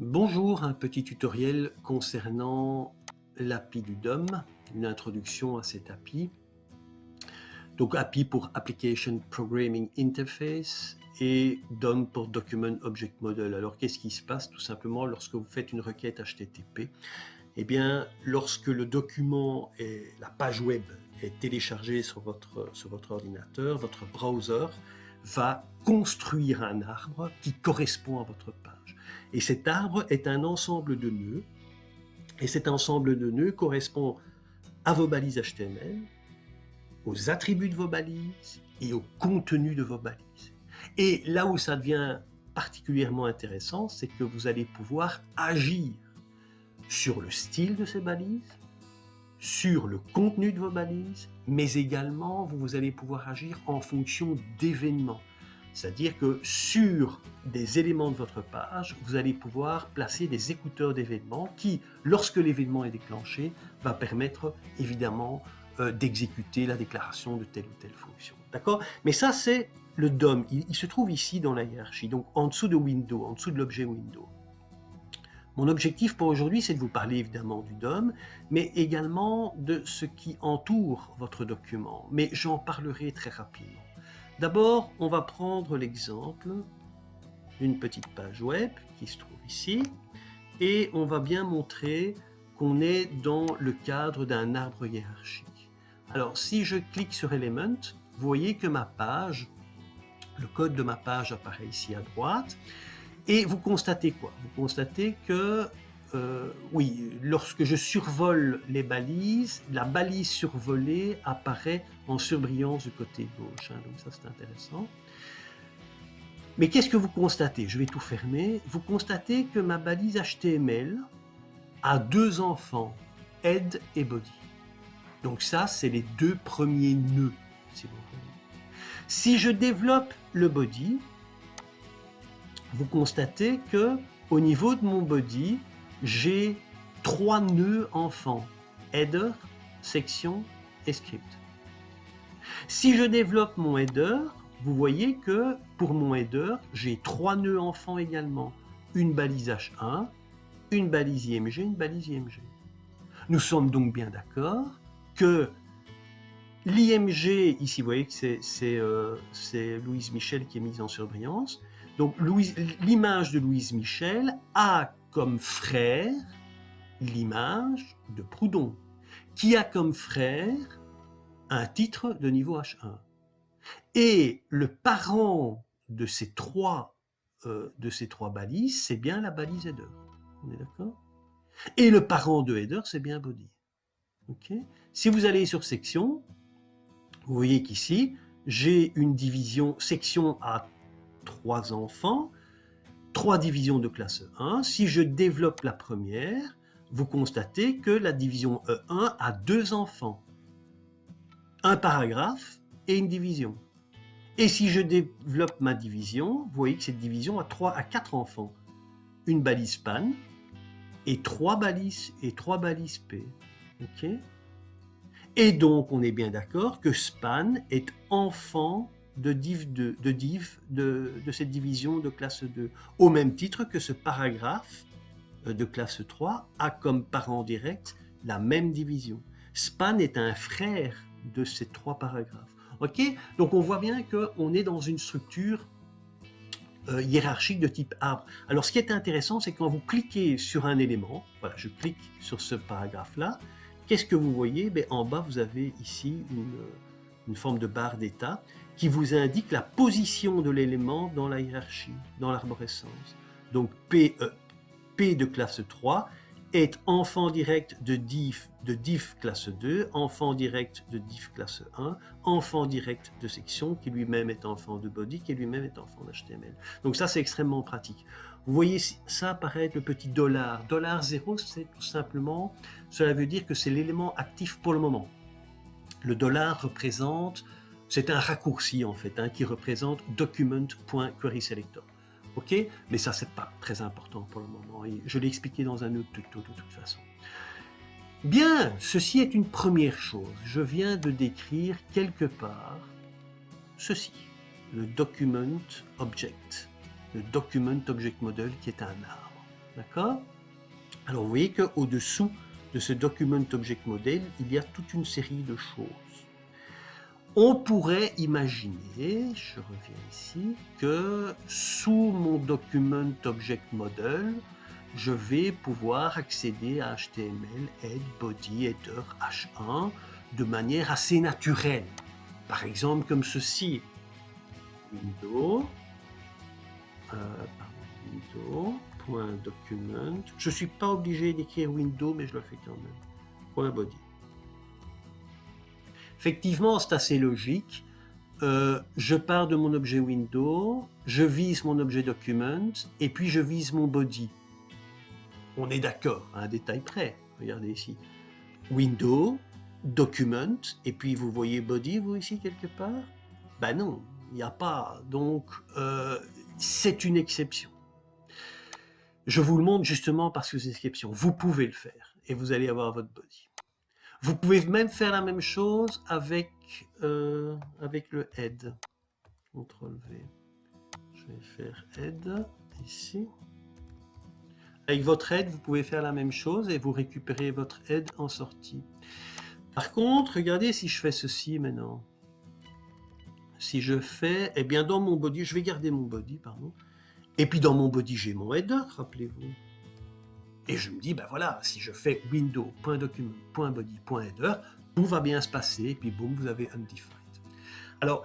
Bonjour, un petit tutoriel concernant l'API du DOM, une introduction à cette API. Donc API pour Application Programming Interface et DOM pour Document Object Model. Alors qu'est-ce qui se passe tout simplement lorsque vous faites une requête HTTP? Eh bien, lorsque le document et la page web est téléchargée sur votre ordinateur, votre browser va construire un arbre qui correspond à votre page. Et cet arbre est un ensemble de nœuds, et cet ensemble de nœuds correspond à vos balises HTML, aux attributs de vos balises et au contenu de vos balises. Et là où ça devient particulièrement intéressant, c'est que vous allez pouvoir agir sur le style de ces balises, sur le contenu de vos balises, mais également vous allez pouvoir agir en fonction d'événements. C'est-à-dire que sur des éléments de votre page, vous allez pouvoir placer des écouteurs d'événements qui, lorsque l'événement est déclenché, va permettre évidemment d'exécuter la déclaration de telle ou telle fonction. D'accord? Mais ça, c'est le DOM. Il se trouve ici dans la hiérarchie, donc en dessous de Windows, en dessous de l'objet Windows. Mon objectif pour aujourd'hui, c'est de vous parler évidemment du DOM, mais également de ce qui entoure votre document. Mais j'en parlerai très rapidement. D'abord, on va prendre l'exemple d'une petite page web qui se trouve ici, et on va bien montrer qu'on est dans le cadre d'un arbre hiérarchique. Alors, si je clique sur Element, vous voyez que ma page, le code de ma page apparaît ici à droite, et vous constatez quoi? Vous constatez que, oui, lorsque je survole les balises, la balise survolée apparaît en surbrillance du côté gauche. Donc ça, c'est intéressant. Mais qu'est-ce que vous constatez? Je vais tout fermer. Vous constatez que ma balise HTML a deux enfants, head et body. Donc ça, c'est les deux premiers nœuds, si vous voulez. Si je développe le body, vous constatez que au niveau de mon body, j'ai trois nœuds enfants, header, section et script. Si je développe mon header, vous voyez que pour mon header, j'ai trois nœuds enfants également, une balise H1, une balise IMG, une balise IMG. Nous sommes donc bien d'accord que l'IMG, ici vous voyez que c'est Louise Michel qui est mise en surbrillance. Donc l'image de Louise Michel a comme frère l'image de Proudhon, qui a comme frère un titre de niveau H1. Et le parent de ces trois balises, c'est bien la balise header. On est d'accord? Et le parent de header, c'est bien body. Okay? Si vous allez sur section, vous voyez qu'ici, j'ai une division section à 3 enfants, 3 divisions de classe 1. Si je développe la première, vous constatez que la division E1 a 2 enfants, un paragraphe et une division. Et si je développe ma division, vous voyez que cette division a 3 à 4 enfants, une balise span et 3 balises P. Okay? Et donc, on est bien d'accord que span est enfant de cette division de classe 2, au même titre que ce paragraphe de classe 3 a comme parent direct la même division. Span est un frère de ces 3 paragraphes. Ok? Donc, on voit bien qu'on est dans une structure hiérarchique de type arbre. Alors, ce qui est intéressant, c'est quand vous cliquez sur un élément, voilà, je clique sur ce paragraphe-là, qu'est-ce que vous voyez? En bas, vous avez ici une forme de barre d'état qui vous indique la position de l'élément dans la hiérarchie, dans l'arborescence. Donc P de classe 3 est enfant direct de div classe 2, enfant direct de div classe 1, enfant direct de section, qui lui-même est enfant de body, qui lui-même est enfant d'HTML. Donc ça, c'est extrêmement pratique. Vous voyez ça apparaître le petit $. $0, c'est tout simplement, cela veut dire que c'est l'élément actif pour le moment. Le dollar représente, c'est un raccourci en fait, qui représente document.querySelector. Ok? Mais ça, c'est pas très important pour le moment. Et je l'ai expliqué dans un autre tuto de toute façon. Bien, ceci est une première chose. Je viens de décrire quelque part ceci, le Document Object, le Document Object Model qui est un arbre. D'accord? Alors vous voyez qu'au-dessous de ce Document Object Model, il y a toute une série de choses. On pourrait imaginer, je reviens ici, que sous mon Document Object Model, je vais pouvoir accéder à HTML, Head, Body, Header, H1 de manière assez naturelle. Par exemple comme ceci. Window, .document. Je ne suis pas obligé d'écrire Window, mais je le fais quand même. .body. Effectivement, c'est assez logique. Je pars de mon objet Window, je vise mon objet Document, et puis je vise mon body. On est d'accord, à un détail près. Regardez ici. Window, Document, et puis vous voyez Body, vous ici, quelque part? Ben non, il n'y a pas. Donc, c'est une exception. Je vous le montre justement parce que c'est une exception. Vous pouvez le faire, et vous allez avoir votre Body. Vous pouvez même faire la même chose avec le Head. CTRL-V. Je vais faire Head, ici. Avec votre Head, vous pouvez faire la même chose et vous récupérez votre Head en sortie. Par contre, regardez si je fais ceci maintenant. Si je fais, eh bien dans mon body, je vais garder mon body, pardon. Et puis dans mon body, j'ai mon header, rappelez-vous. Et je me dis, ben voilà, si je fais window.document.body.header, tout va bien se passer, et puis boum, vous avez undefined. Alors,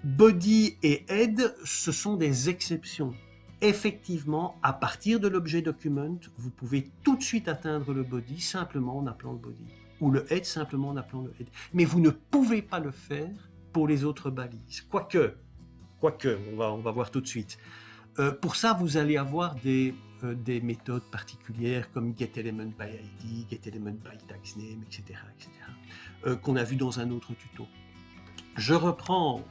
body et head, ce sont des exceptions. Effectivement, à partir de l'objet document, vous pouvez tout de suite atteindre le body simplement en appelant le body, ou le head simplement en appelant le head. Mais vous ne pouvez pas le faire pour les autres balises. Quoique, on va voir tout de suite. Pour ça, vous allez avoir des méthodes particulières comme getElementById, getElementByTagsName, etc., qu'on a vu dans un autre tuto. Je reprends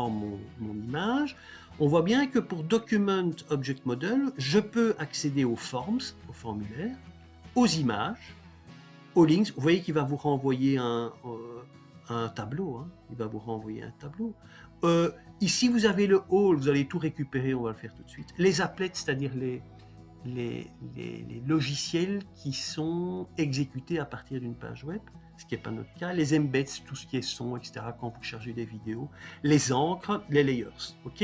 mon image. On voit bien que pour Document Object Model, je peux accéder aux forms, aux formulaires, aux images, aux links. Vous voyez qu'il va vous renvoyer un tableau. Hein. Il va vous renvoyer un tableau. Ici, vous avez le all, vous allez tout récupérer, on va le faire tout de suite. Les applets, c'est-à-dire les logiciels qui sont exécutés à partir d'une page web, ce qui n'est pas notre cas. Les embeds, tout ce qui est son, etc., quand vous chargez des vidéos. Les encres, les layers, ok?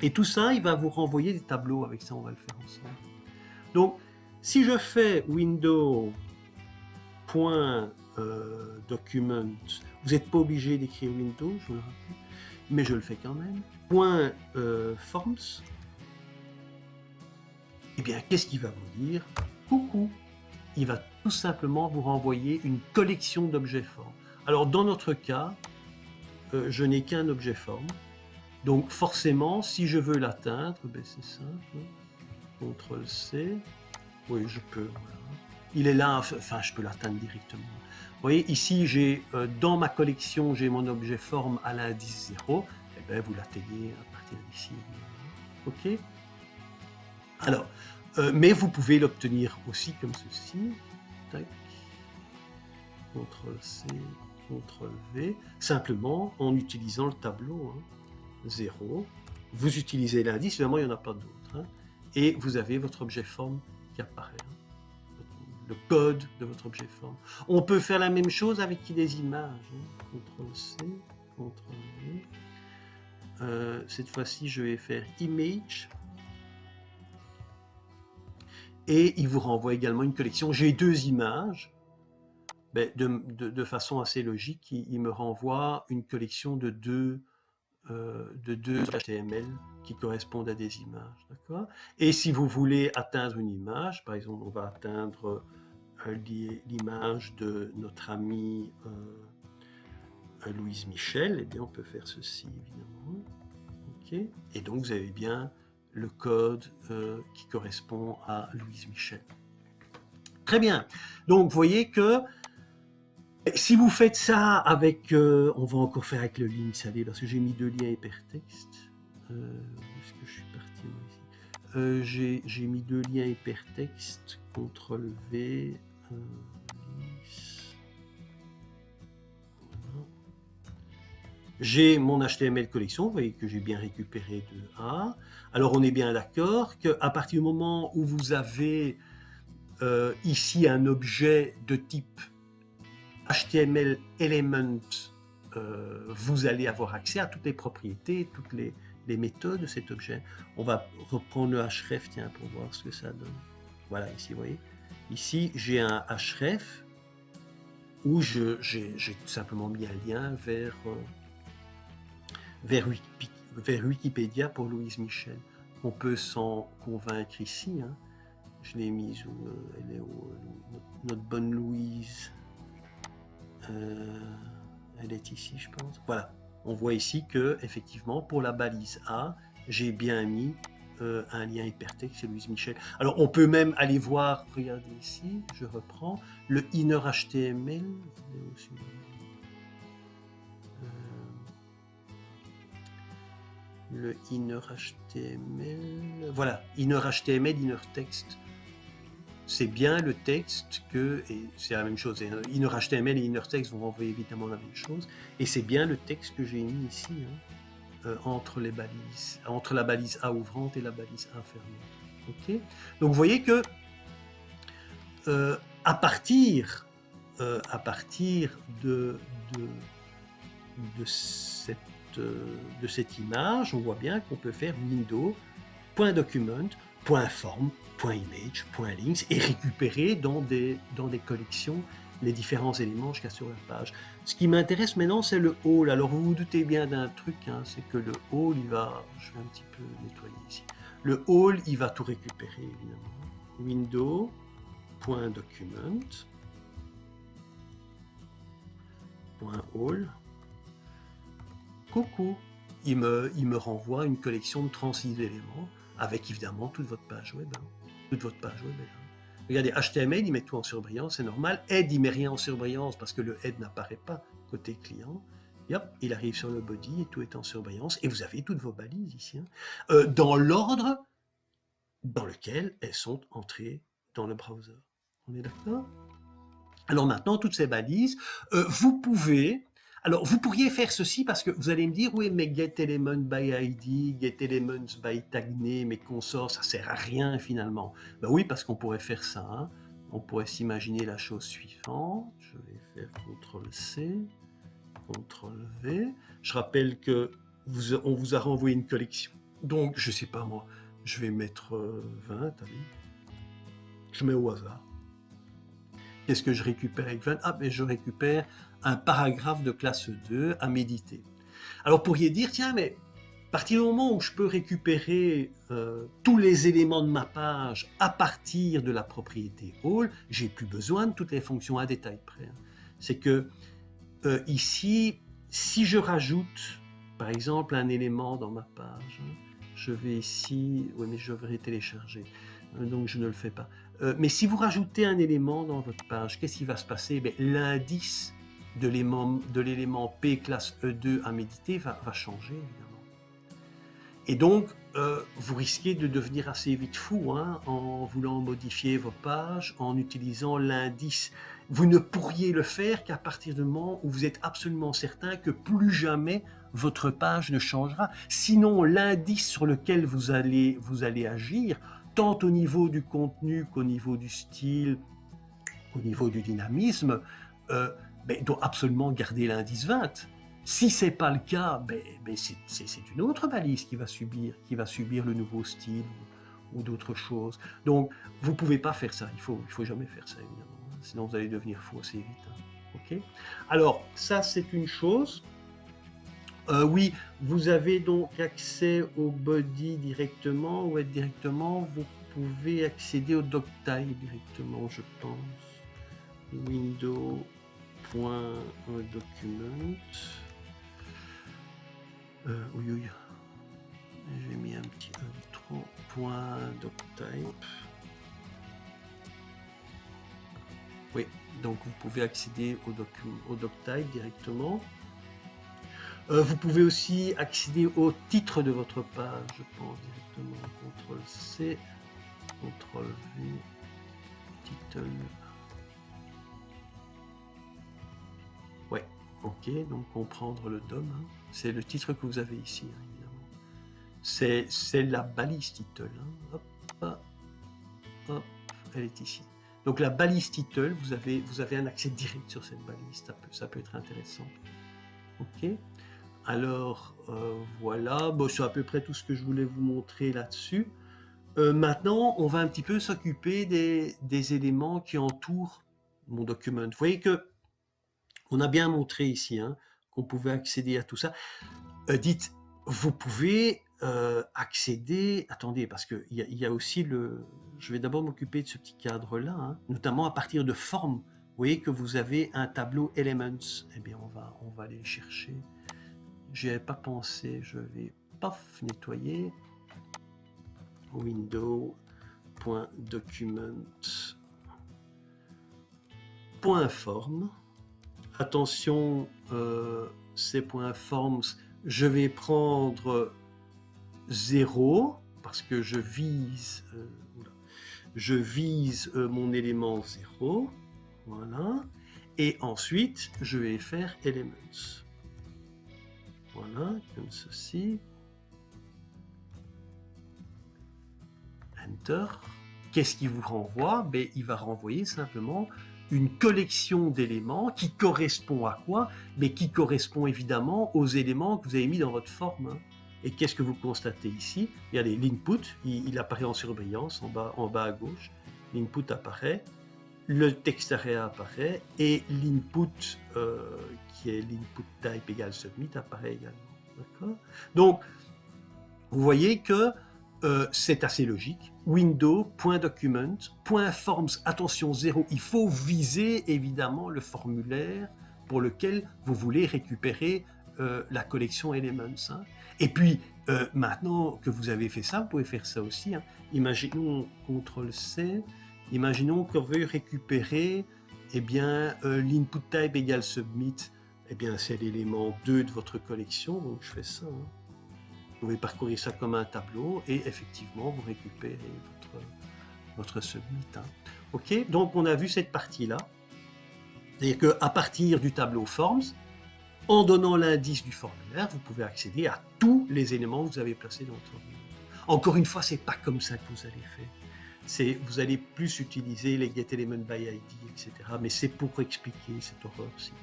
Et tout ça, il va vous renvoyer des tableaux. Avec ça, on va le faire ensemble. Donc, si je fais window.document, vous n'êtes pas obligé d'écrire window, je vous le rappelle, mais je le fais quand même. .forms, eh bien, qu'est-ce qu'il va vous dire? Coucou! Il va tout simplement vous renvoyer une collection d'objets formes. Alors, dans notre cas, je n'ai qu'un objet forme. Donc, forcément, si je veux l'atteindre, ben, c'est simple. CTRL-C. Oui, je peux. Voilà. Il est là, enfin, je peux l'atteindre directement. Vous voyez, ici, j'ai dans ma collection, j'ai mon objet forme à l'indice 0. Eh bien, vous l'atteignez à partir d'ici. OK? Alors, mais vous pouvez l'obtenir aussi comme ceci. Tac. CTRL-C, CTRL-V. Simplement en utilisant le tableau. Hein. 0. Vous utilisez l'indice, évidemment, il n'y en a pas d'autre. Hein. Et vous avez votre objet forme qui apparaît. Hein. Le code de votre objet forme. On peut faire la même chose avec des images. Hein. CTRL-C, CTRL-V. Cette fois-ci, je vais faire Image. Et il vous renvoie également une collection. J'ai deux images. Ben, de façon assez logique, il me renvoie une collection de deux HTML qui correspondent à des images. D'accord ? Et si vous voulez atteindre une image, par exemple, on va atteindre l'image de notre ami Louise Michel, et bien on peut faire ceci, évidemment. Okay. Et donc, vous avez bien le code qui correspond à Louise Michel. Très bien. Donc, vous voyez que si vous faites ça avec... on va encore faire avec le links, allez, parce que j'ai mis deux liens hypertexte. Est-ce que je suis parti ici j'ai mis deux liens hypertexte. CTRL-V. Links. Voilà. j'ai mon HTML collection, vous voyez que j'ai bien récupéré de A. Alors on est bien d'accord qu'à partir du moment où vous avez ici un objet de type HTML element, vous allez avoir accès à toutes les propriétés, toutes les méthodes de cet objet. On va reprendre le href, tiens, pour voir ce que ça donne. Voilà, ici, vous voyez. Ici, j'ai un href où j'ai tout simplement mis un lien vers Wikipédia pour Louise Michel. On peut s'en convaincre ici. Hein. Je l'ai mise où elle est où, notre bonne Louise. Elle est ici, je pense. Voilà. On voit ici que, effectivement, pour la balise A, j'ai bien mis un lien hypertexte chez Louise Michel. Alors, on peut même aller voir, regardez ici, je reprends, le inner HTML. Le inner HTML. Voilà, inner HTML, inner text. C'est bien le texte que, et c'est la même chose, inner HTML et inner text vont renvoyer évidemment la même chose, et c'est bien le texte que j'ai mis ici, hein, entre les balises, entre la balise A ouvrante et la balise A fermée. Ok. Donc vous voyez que à partir de cette image, on voit bien qu'on peut faire window.document, .form, .image, .links et récupérer dans des collections les différents éléments qu'il y a sur la page. Ce qui m'intéresse maintenant, c'est le all. Alors vous vous doutez bien d'un truc, hein, c'est que le all, il va, je vais un petit peu nettoyer ici, le all, il va tout récupérer évidemment. Window.document, .all, coucou, il me renvoie une collection de 36 éléments avec évidemment toute votre page web. Hein. Toute votre page web est là. Regardez, HTML, il met tout en surbrillance, c'est normal. Head, il met rien en surbrillance parce que le head n'apparaît pas côté client. Et hop, il arrive sur le body et tout est en surbrillance. Et vous avez toutes vos balises ici, hein, dans l'ordre dans lequel elles sont entrées dans le browser. On est d'accord? Alors maintenant, toutes ces balises, vous pouvez... Alors, vous pourriez faire ceci parce que vous allez me dire, oui, mais getElement by ID, getElements by tagname et consorts, ça sert à rien finalement. Ben oui, parce qu'on pourrait faire ça. Hein. On pourrait s'imaginer la chose suivante. Je vais faire CTRL-C, CTRL-V. Je rappelle que on vous a renvoyé une collection. Donc, je sais pas moi, je vais mettre 20, allez. Je mets au hasard. Qu'est-ce que je récupère avec 20? Ah, mais je récupère un paragraphe de classe 2 à méditer. Alors, vous pourriez dire, tiens, mais à partir du moment où je peux récupérer tous les éléments de ma page à partir de la propriété all, j'ai plus besoin de toutes les fonctions à détail près. C'est que ici, si je rajoute, par exemple, un élément dans ma page, je vais ici, oui, mais je devrais télécharger, donc je ne le fais pas. Mais si vous rajoutez un élément dans votre page, qu'est-ce qui va se passer? L'indice de l'élément P classe E2 à méditer va changer, évidemment. Et donc, vous risquez de devenir assez vite fou hein, en voulant modifier vos pages, en utilisant l'indice. Vous ne pourriez le faire qu'à partir du moment où vous êtes absolument certain que plus jamais votre page ne changera. Sinon, l'indice sur lequel vous allez agir, tant au niveau du contenu qu'au niveau du style, au niveau du dynamisme, doit absolument garder l'indice 20. Si ce n'est pas le cas, c'est une autre balise qui va subir le nouveau style ou d'autres choses. Donc, vous ne pouvez pas faire ça. Il faut jamais faire ça, évidemment. Sinon, vous allez devenir fou assez vite. Hein. Okay. Alors, ça, c'est une chose. Oui, vous avez donc accès au body directement, ou directement, vous pouvez accéder au doctype directement, je pense. Window.document. Oui, j'ai mis un petit trop. .doctype. Oui, donc vous pouvez accéder au doctype directement. Vous pouvez aussi accéder au titre de votre page, je pense directement. CTRL-C, CTRL-V, title. Ouais, Ok, donc comprendre le DOM, hein. C'est le titre que vous avez ici, hein, évidemment. C'est la balise title. Hein. Hop, hop, hop, elle est ici. Donc la balise title, vous avez un accès direct sur cette balise, ça peut être intéressant. Ok. Alors voilà, bon, c'est à peu près tout ce que je voulais vous montrer là-dessus. Maintenant, on va un petit peu s'occuper des éléments qui entourent mon document. Vous voyez que on a bien montré ici hein, qu'on pouvait accéder à tout ça. Dites, vous pouvez accéder... Attendez, parce qu'il y a aussi le... Je vais d'abord m'occuper de ce petit cadre-là, hein, notamment à partir de formes. Vous voyez que vous avez un tableau Elements. Eh bien, on va aller le chercher. J'y avais pas pensé. Je vais, paf, nettoyer. Window.document.form. Attention, ces points forms, je vais prendre 0 parce que je vise mon élément 0. Voilà. Et ensuite, je vais faire elements. Voilà, comme ceci. Enter. Qu'est-ce qui vous renvoie? Ben, il va renvoyer simplement une collection d'éléments qui correspond à quoi? Mais qui correspond évidemment aux éléments que vous avez mis dans votre forme. Hein. Et qu'est-ce que vous constatez ici? Regardez, l'input, il apparaît en surbrillance en bas à gauche. L'input apparaît, le text area apparaît et l'input qui est l'input type égale submit apparaît également. D'accord? Donc, vous voyez que c'est assez logique. Window.document.forms, attention 0, il faut viser évidemment le formulaire pour lequel vous voulez récupérer la collection Elements. Hein. Et puis, maintenant que vous avez fait ça, vous pouvez faire ça aussi. Hein. Imaginons, CTRL-C, imaginons qu'on veut récupérer eh bien, l'input type égale submit. Eh bien, c'est l'élément 2 de votre collection, donc je fais ça. Hein. Vous pouvez parcourir ça comme un tableau et effectivement vous récupérez votre submit. Hein. Ok, donc on a vu cette partie-là. C'est-à-dire qu'à partir du tableau Forms, en donnant l'indice du formulaire, vous pouvez accéder à tous les éléments que vous avez placés dans votre formulaire. Encore une fois, c'est pas comme ça que vous allez faire. Vous allez plus utiliser les getElementById, etc. Mais c'est pour expliquer cette horreur-ci.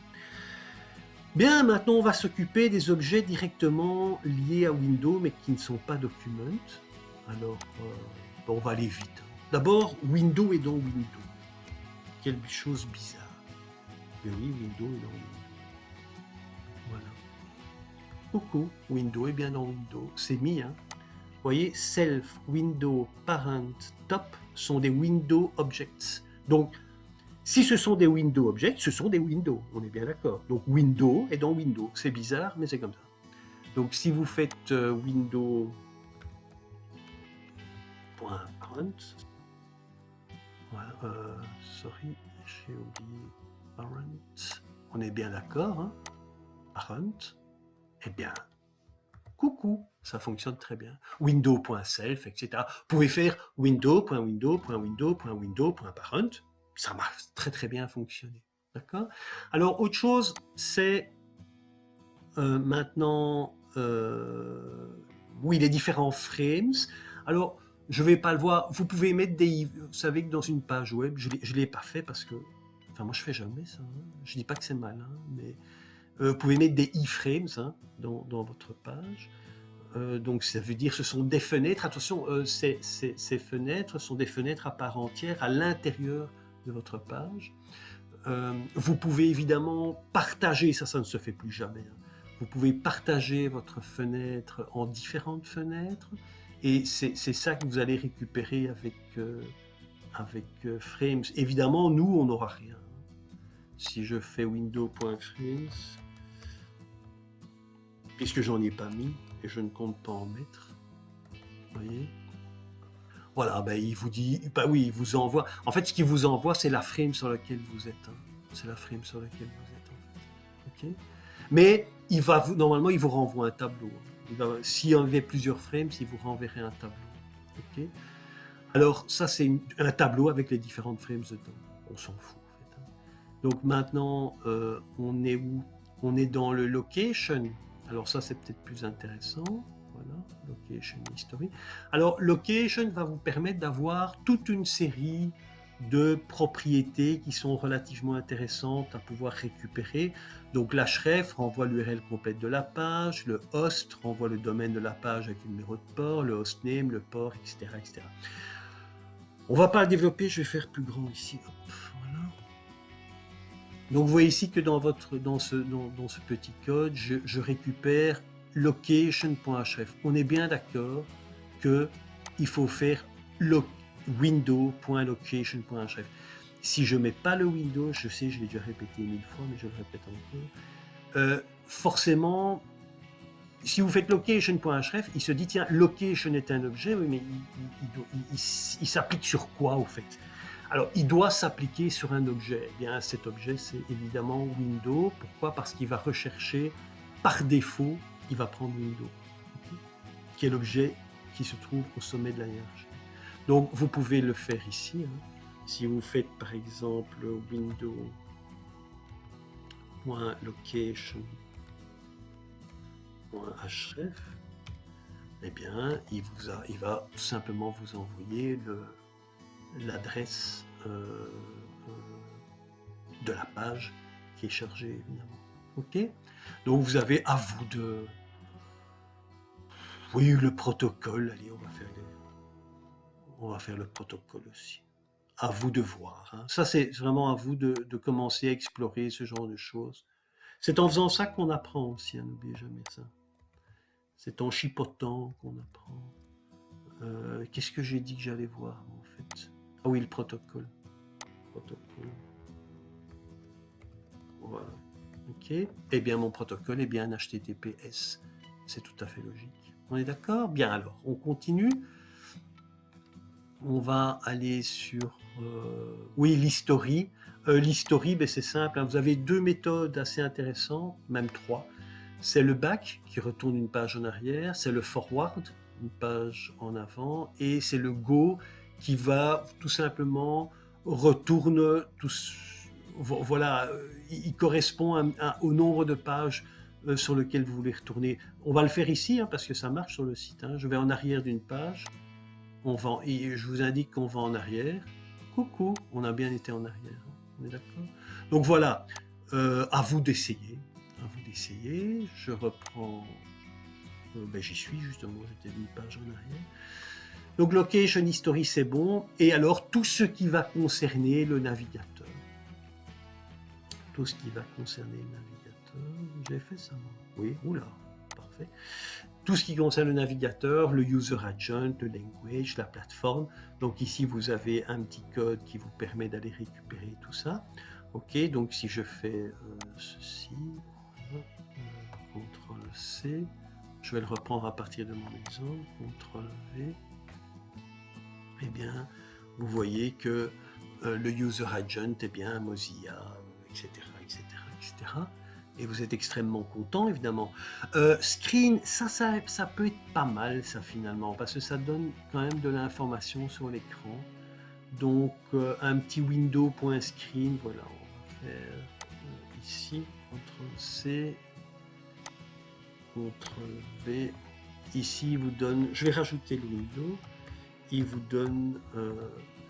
Bien, maintenant on va s'occuper des objets directement liés à Windows mais qui ne sont pas Document. Alors, on va aller vite. D'abord, Windows est dans Windows. Quelle chose bizarre. Mais oui, Windows est dans Windows. Voilà. Coucou, Windows est bien dans Windows. C'est mis, hein. Vous voyez, Self, Windows, Parent, Top sont des Windows Objects. Donc, si ce sont des Windows Objects, ce sont des Windows, on est bien d'accord. Donc Windows est dans Windows. C'est bizarre, mais c'est comme ça. Donc si vous faites Windows.parent, voilà, sorry, j'ai oublié parent, on est bien d'accord, hein, parent, eh bien, coucou, ça fonctionne très bien. Windows.self, etc. Vous pouvez faire Windows.windows.windows.windows.parent, ça marche très très bien fonctionner. D'accord? Alors, autre chose, c'est maintenant, oui, les différents frames. Alors, je ne vais pas le voir. Vous pouvez mettre des... Vous savez que dans une page web, je ne l'ai pas fait parce que... Enfin, moi, je ne fais jamais ça. Hein. Je ne dis pas que c'est mal, hein, mais vous pouvez mettre des iframes hein, dans votre page. Donc ça veut dire que ce sont des fenêtres. Attention, ces fenêtres sont des fenêtres à part entière à l'intérieur de votre page. Vous pouvez évidemment partager, ça ne se fait plus jamais. Hein. Vous pouvez partager votre fenêtre en différentes fenêtres et c'est ça que vous allez récupérer avec Frames. Évidemment, nous, on n'aura rien. Si je fais window.frames, puisque j'en ai pas mis, et je ne compte pas en mettre. Vous voyez? Voilà, ben, il vous dit, ben oui, il vous envoie. En fait, ce qu'il vous envoie, c'est la frame sur laquelle vous êtes. Hein. C'est la frame sur laquelle vous êtes, en fait. Okay? Mais normalement, il vous renvoie un tableau. S'il y avait plusieurs frames, il vous renverrait un tableau. Okay? Alors, ça, c'est un tableau avec les différentes frames dedans. On s'en fout, en fait. Hein. Donc maintenant, on est où? on est dans le location. Alors ça, c'est peut-être plus intéressant. Voilà, location history. Alors, location va vous permettre d'avoir toute une série de propriétés qui sont relativement intéressantes à pouvoir récupérer. Donc l'href renvoie l'URL complète de la page, le host renvoie le domaine de la page avec le numéro de port, le hostname, le port, etc. etc. On ne va pas le développer, je vais faire plus grand ici. Hop, voilà. Donc vous voyez ici que dans ce petit code, je récupère location.href. On est bien d'accord qu'il faut faire window.location.href. Si je ne mets pas le window, je sais, je l'ai déjà répété 1000 fois, mais je le répète encore, forcément, si vous faites location.href, il se dit, tiens, location est un objet, oui, mais il s'applique sur quoi, au fait? Alors, il doit s'appliquer sur un objet. Eh bien, cet objet, c'est évidemment window. Pourquoi? Parce qu'il va rechercher, par défaut, il va prendre window, qui est l'objet qui se trouve au sommet de la hiérarchie. Donc, vous pouvez le faire ici. Si vous faites, par exemple, window.location.href, eh bien, il va tout simplement vous envoyer l'adresse de la page qui est chargée, évidemment. Ok? Donc, vous avez à vous de... Oui, le protocole. Allez, on va faire le protocole aussi. À vous de voir. Hein. Ça, c'est vraiment à vous de commencer à explorer ce genre de choses. C'est en faisant ça qu'on apprend aussi, hein, n'oubliez jamais ça. C'est en chipotant qu'on apprend. Qu'est-ce que j'ai dit que j'allais voir, en fait? Ah oui, le protocole. Voilà. Ok. Eh bien, mon protocole est bien HTTPS. C'est tout à fait logique. On est d'accord? Bien, alors, on continue. On va aller sur... oui, l'history. L'history, ben, c'est simple. Hein. Vous avez deux méthodes assez intéressantes, même trois. C'est le back, qui retourne une page en arrière. C'est le forward, une page en avant. Et c'est le go, qui va tout simplement retourne... Voilà, il correspond au nombre de pages sur lequel vous voulez retourner. On va le faire ici, hein, parce que ça marche sur le site. Hein. Je vais en arrière d'une page. Et je vous indique qu'on va en arrière. Coucou, on a bien été en arrière. On est d'accord? Donc voilà, à vous d'essayer. À vous d'essayer. Je reprends... j'y suis justement, j'étais d'une page en arrière. Donc location history, c'est bon. Et alors, tout ce qui va concerner le navigateur. Tout ce qui va concerner le navigateur. J'ai fait ça, moi. Oui, oula, parfait. Tout ce qui concerne le navigateur, le user agent, le language, la plateforme. Donc ici, vous avez un petit code qui vous permet d'aller récupérer tout ça. Ok, donc si je fais ceci, CTRL-C, je vais le reprendre à partir de mon exemple, CTRL-V, eh bien, vous voyez que le user agent est bien Mozilla, etc., etc., etc., et vous êtes extrêmement content, évidemment. Screen, ça peut être pas mal, ça, finalement, parce que ça donne quand même de l'information sur l'écran. Donc, un petit window.screen, voilà, on va faire ici, CTRL-C, CTRL-V. Ici, il vous donne, je vais rajouter le window, il vous donne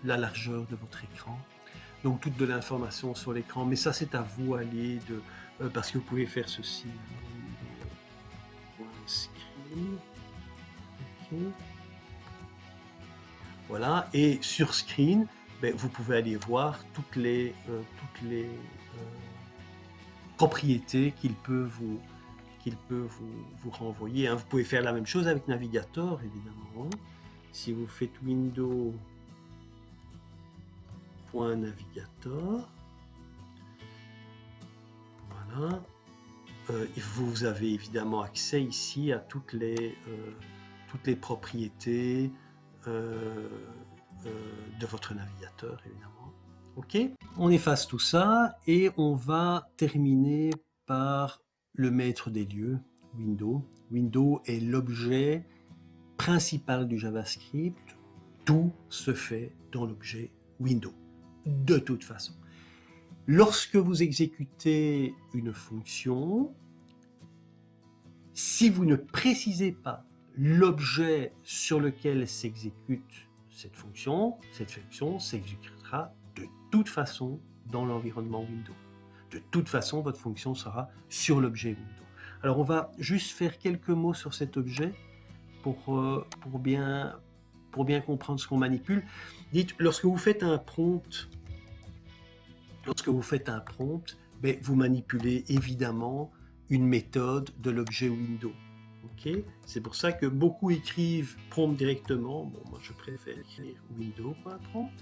la largeur de votre écran. Donc, toute de l'information sur l'écran, mais ça, c'est à vous aller parce que vous pouvez faire ceci. Screen. Okay. Voilà, et sur Screen, ben, vous pouvez aller voir toutes les propriétés qu'il peut vous renvoyer. Hein. Vous pouvez faire la même chose avec Navigator, évidemment. Hein. Si vous faites Window.Navigator, voilà. Vous avez évidemment accès ici à toutes les propriétés de votre navigateur, évidemment. Ok, on efface tout ça et on va terminer par le maître des lieux, Window. Window est l'objet principal du JavaScript. Tout se fait dans l'objet Window, de toute façon. Lorsque vous exécutez une fonction, si vous ne précisez pas l'objet sur lequel s'exécute cette fonction s'exécutera de toute façon dans l'environnement Windows. De toute façon, votre fonction sera sur l'objet Windows. Alors, on va juste faire quelques mots sur cet objet pour bien comprendre ce qu'on manipule. Dites, lorsque vous faites un prompt, vous manipulez évidemment une méthode de l'objet Windows. Okay, c'est pour ça que beaucoup écrivent prompt directement. Bon, moi je préfère écrire window.prompt.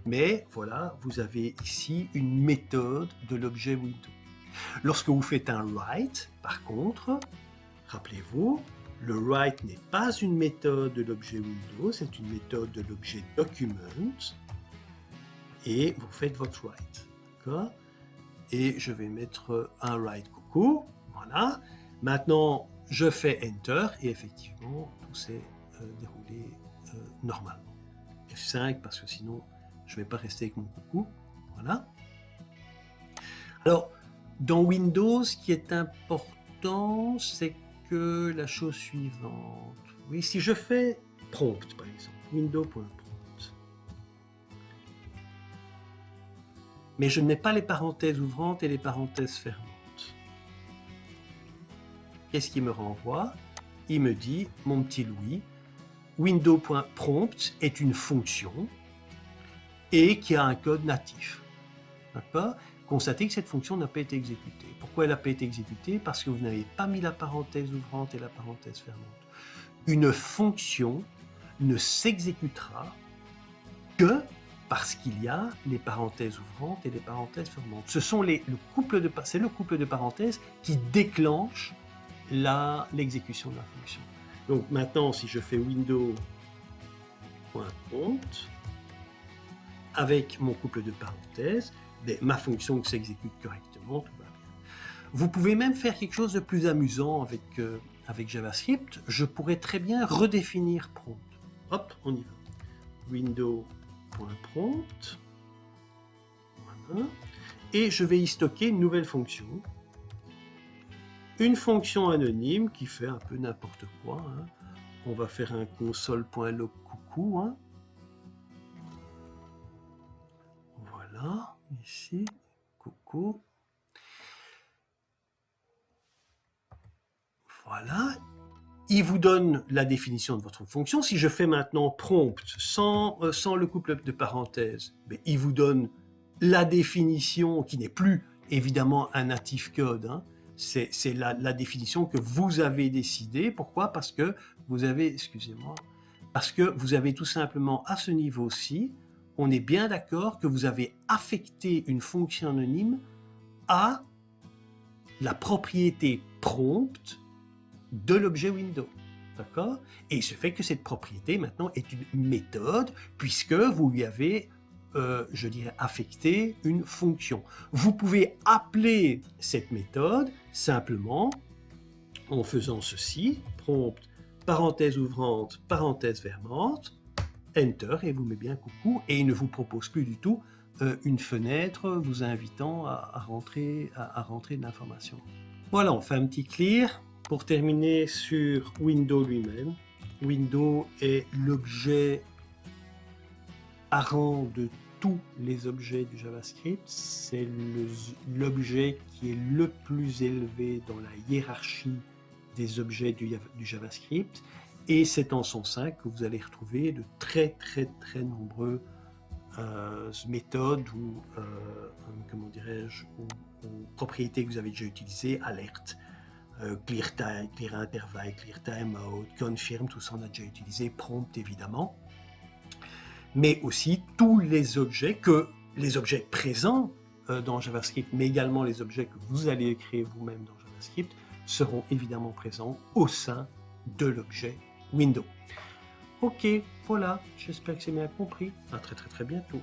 Mais voilà, vous avez ici une méthode de l'objet Windows. Lorsque vous faites un write, par contre, rappelez-vous, le write n'est pas une méthode de l'objet Windows, c'est une méthode de l'objet document. Et vous faites votre write. D'accord ? Et je vais mettre un write coucou. Voilà. Maintenant, je fais Enter et effectivement, tout s'est déroulé normalement. F5 parce que sinon, je ne vais pas rester avec mon coucou. Voilà. Alors, dans Windows, ce qui est important, c'est que la chose suivante. Oui, si je fais prompt, par exemple, window.prompt, mais je ne mets pas les parenthèses ouvrantes et les parenthèses fermantes. Qu'est-ce qu'il me renvoie? Il me dit, mon petit Louis, window.prompt est une fonction et qui a un code natif. D'accord? Constatez que cette fonction n'a pas été exécutée. Pourquoi elle n'a pas été exécutée? Parce que vous n'avez pas mis la parenthèse ouvrante et la parenthèse fermante. Une fonction ne s'exécutera que parce qu'il y a les parenthèses ouvrantes et les parenthèses fermantes. C'est le couple de parenthèses qui déclenche l'exécution de la fonction. Donc maintenant, si je fais window.prompt avec mon couple de parenthèses, ma fonction s'exécute correctement, tout va bien. Vous pouvez même faire quelque chose de plus amusant avec JavaScript. Je pourrais très bien redéfinir prompt. Hop, on y va. Window.prompt. Voilà. Et je vais y stocker une nouvelle fonction. Une fonction anonyme qui fait un peu n'importe quoi. Hein. On va faire un console.log coucou. Hein. Voilà, ici, coucou. Voilà. Il vous donne la définition de votre fonction. Si je fais maintenant prompt sans le couple de parenthèses, il vous donne la définition qui n'est plus évidemment un native code. Hein. C'est la définition que vous avez décidée. Pourquoi? Parce que vous avez, tout simplement à ce niveau-ci, on est bien d'accord que vous avez affecté une fonction anonyme à la propriété prompt de l'objet Windows. D'accord? Et il se fait que cette propriété maintenant est une méthode puisque vous lui avez affecté une fonction. Vous pouvez appeler cette méthode simplement en faisant ceci, prompt, parenthèse ouvrante, parenthèse fermante, Enter, et vous met bien coucou, et il ne vous propose plus du tout une fenêtre vous invitant à rentrer de l'information. Voilà, on fait un petit clear pour terminer sur Windows lui-même. Windows est l'objet parent de tous les objets du JavaScript. C'est l'objet qui est le plus élevé dans la hiérarchie des objets du JavaScript. Et c'est en son sein que vous allez retrouver de très nombreux méthodes ou propriétés que vous avez déjà utilisées, alerte, clear time, clear interval, clear timeout, confirm, tout ça on a déjà utilisé, prompt évidemment. Mais aussi tous les objets présents dans JavaScript, mais également les objets que vous allez créer vous-même dans JavaScript, seront évidemment présents au sein de l'objet Windows. Ok, voilà, j'espère que c'est bien compris. À très bientôt.